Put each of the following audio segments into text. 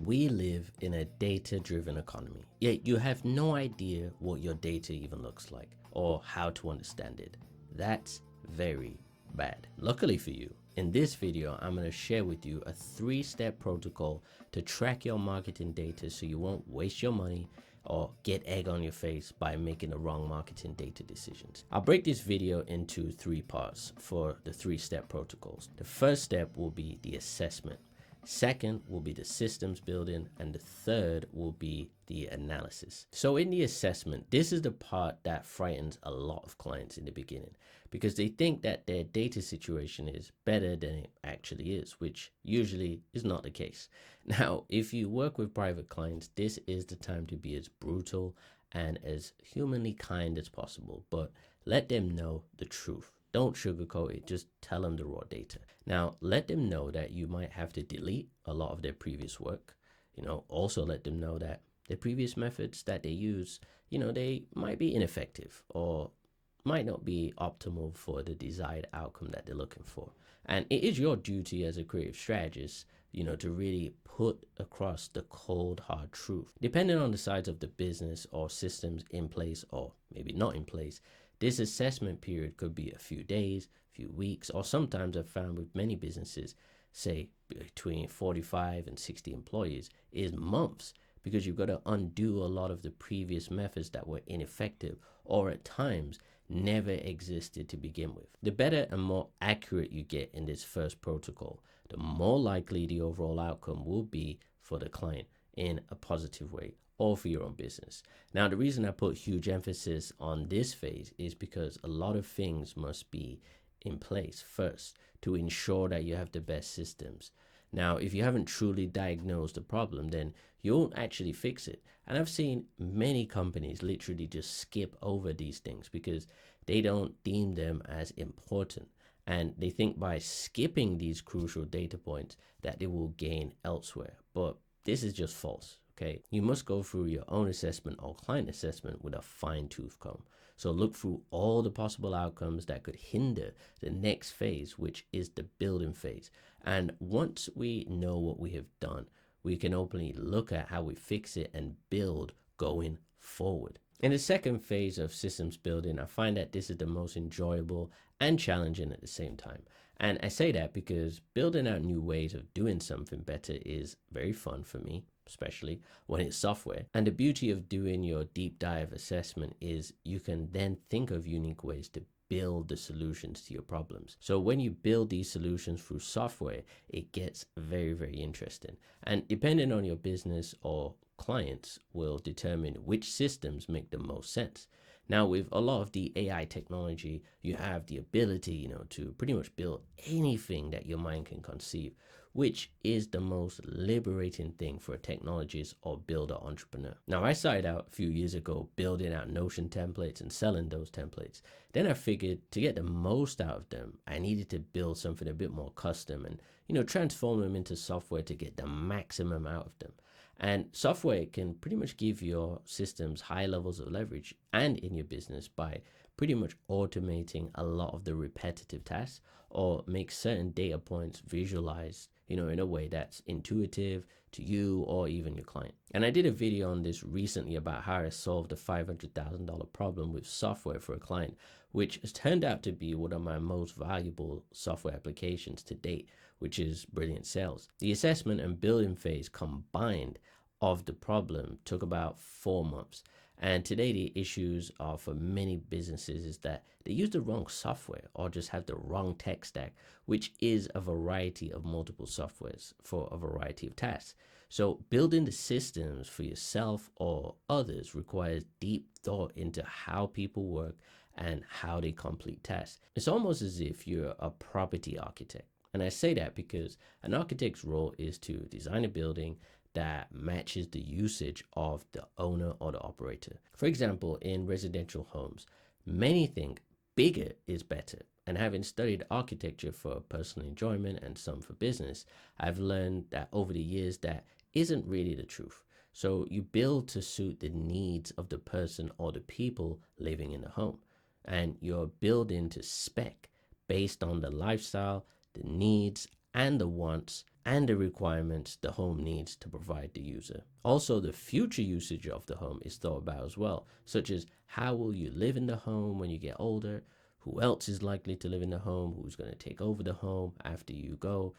We live in a data-driven economy, yet you have no idea what your data even looks like or how to understand it. That's very bad. Luckily for you, in this video, I'm going to share with you a 3-step protocol to track your marketing data so you won't waste your money or get egg on your face by making the wrong marketing data decisions. I'll break this video into 3 parts for the 3-step protocols. The first step will be the assessment. Second will be the systems building, and the third will be the analysis. So in the assessment, this is the part that frightens a lot of clients in the beginning because they think that their data situation is better than it actually is, which usually is not the case. Now, if you work with private clients, this is the time to be as brutal and as humanly kind as possible, but let them know the truth. Don't sugarcoat it, just tell them the raw data. Now, let them know that you might have to delete a lot of their previous work. Also let them know that the previous methods that they use, they might be ineffective or might not be optimal for the desired outcome that they're looking for. And it is your duty as a creative strategist, to really put across the cold, hard truth. Depending on the size of the business or systems in place or maybe not in place, this assessment period could be a few days, few weeks, or sometimes I've found with many businesses, say between 45 and 60 employees, is months, because you've got to undo a lot of the previous methods that were ineffective or at times never existed to begin with. The better and more accurate you get in this first protocol, the more likely the overall outcome will be for the client in a positive way or for your own business. Now, the reason I put huge emphasis on this phase is because a lot of things must be in place first to ensure that you have the best systems. Now, if you haven't truly diagnosed the problem, then you won't actually fix it. And I've seen many companies literally just skip over these things because they don't deem them as important. And they think by skipping these crucial data points that they will gain elsewhere. But this is just false. Okay, you must go through your own assessment or client assessment with a fine-tooth comb. So look through all the possible outcomes that could hinder the next phase, which is the building phase. And once we know what we have done, we can openly look at how we fix it and build going forward. In the second phase of systems building, I find that this is the most enjoyable and challenging at the same time. And I say that because building out new ways of doing something better is very fun for me, especially when it's software. And the beauty of doing your deep dive assessment is you can then think of unique ways to build the solutions to your problems. So when you build these solutions through software, it gets very, very interesting. And depending on your business or clients will determine which systems make the most sense. Now, with a lot of the AI technology, you have the ability, to pretty much build anything that your mind can conceive, which is the most liberating thing for a technologist or builder entrepreneur. Now, I started out a few years ago building out Notion templates and selling those templates. Then I figured to get the most out of them, I needed to build something a bit more custom and, transform them into software to get the maximum out of them. And software can pretty much give your systems high levels of leverage and in your business by pretty much automating a lot of the repetitive tasks or make certain data points visualized, in a way that's intuitive to you or even your client. And I did a video on this recently about how I solved a $500,000 problem with software for a client, which has turned out to be one of my most valuable software applications to date, which is Brilliant Sales. The assessment and building phase combined of the problem took about 4 months. And today the issues are for many businesses is that they use the wrong software or just have the wrong tech stack, which is a variety of multiple softwares for a variety of tasks. So building the systems for yourself or others requires deep thought into how people work and how they complete tasks. It's almost as if you're a property architect. And I say that because an architect's role is to design a building that matches the usage of the owner or the operator. For example, in residential homes, many think bigger is better. And having studied architecture for personal enjoyment and some for business, I've learned that over the years that isn't really the truth. So you build to suit the needs of the person or the people living in the home. And you're building to spec based on the lifestyle, the needs, and the wants and the requirements the home needs to provide the user. Also, the future usage of the home is thought about as well, such as how will you live in the home when you get older? Who else is likely to live in the home? Who's going to take over the home after you go?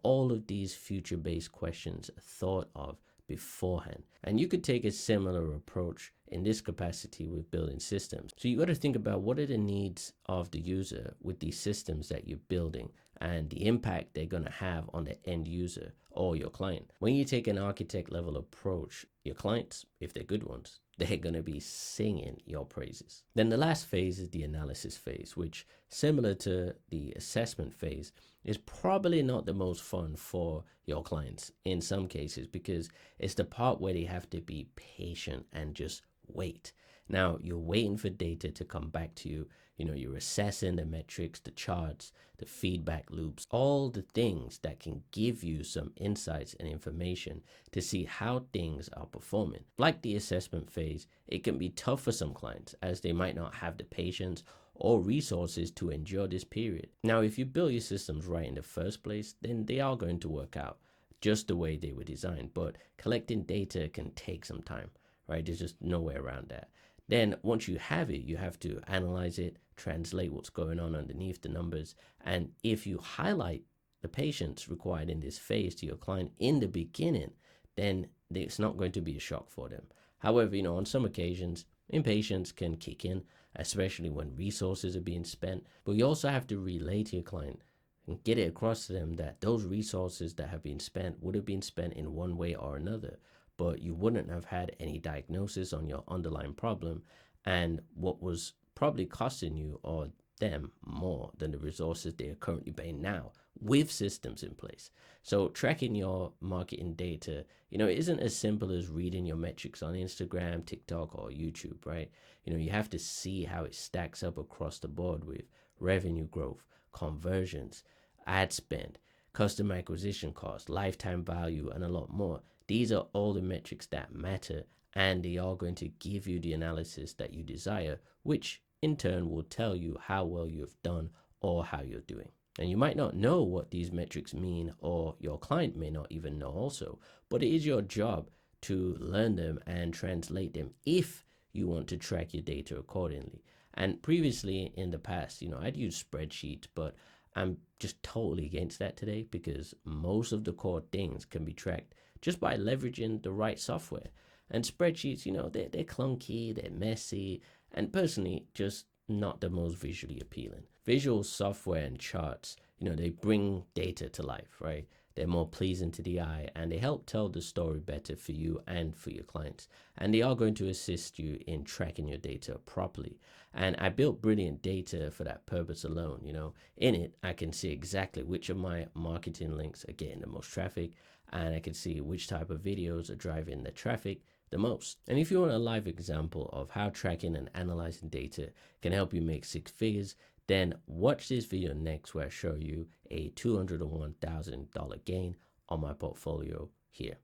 All of these future based questions are thought of beforehand. And you could take a similar approach in this capacity with building systems. So you got to think about what are the needs of the user with these systems that you're building and the impact they're going to have on the end user or your client. When you take an architect level approach, your clients, if they're good ones, they're going to be singing your praises. Then the last phase is the analysis phase, which, similar to the assessment phase, is probably not the most fun for your clients in some cases, because it's the part where they have to be patient and just wait. Now, you're waiting for data to come back to you. You're assessing the metrics, the charts, the feedback loops, all the things that can give you some insights and information to see how things are performing. Like the assessment phase, it can be tough for some clients as they might not have the patience or resources to endure this period. Now, if you build your systems right in the first place, then they are going to work out just the way they were designed. But collecting data can take some time, right? There's just no way around that. Then once you have it, you have to analyze it, translate what's going on underneath the numbers. And if you highlight the patience required in this phase to your client in the beginning, then it's not going to be a shock for them. However, on some occasions, impatience can kick in, especially when resources are being spent. But you also have to relay to your client and get it across to them that those resources that have been spent would have been spent in one way or another, but you wouldn't have had any diagnosis on your underlying problem, and what was probably costing you or them more than the resources they are currently paying now with systems in place. So tracking your marketing data, isn't as simple as reading your metrics on Instagram, TikTok, or YouTube, right? You have to see how it stacks up across the board with revenue growth, conversions, ad spend, customer acquisition cost, lifetime value, and a lot more. These are all the metrics that matter, and they are going to give you the analysis that you desire, which in turn will tell you how well you've done or how you're doing. And you might not know what these metrics mean, or your client may not even know also, but it is your job to learn them and translate them if you want to track your data accordingly. And previously in the past, I'd use spreadsheets, but I'm just totally against that today, because most of the core things can be tracked just by leveraging the right software. And spreadsheets, they're clunky, they're messy, and personally just not the most visually appealing. Visual software and charts, they bring data to life, right? They're more pleasing to the eye, and they help tell the story better for you and for your clients. And they are going to assist you in tracking your data properly. And I built Brilliant Data for that purpose alone. In it, I can see exactly which of my marketing links are getting the most traffic, and I can see which type of videos are driving the traffic the most. And if you want a live example of how tracking and analyzing data can help you make six figures, then watch this video next, where I show you a $201,000 gain on my portfolio here.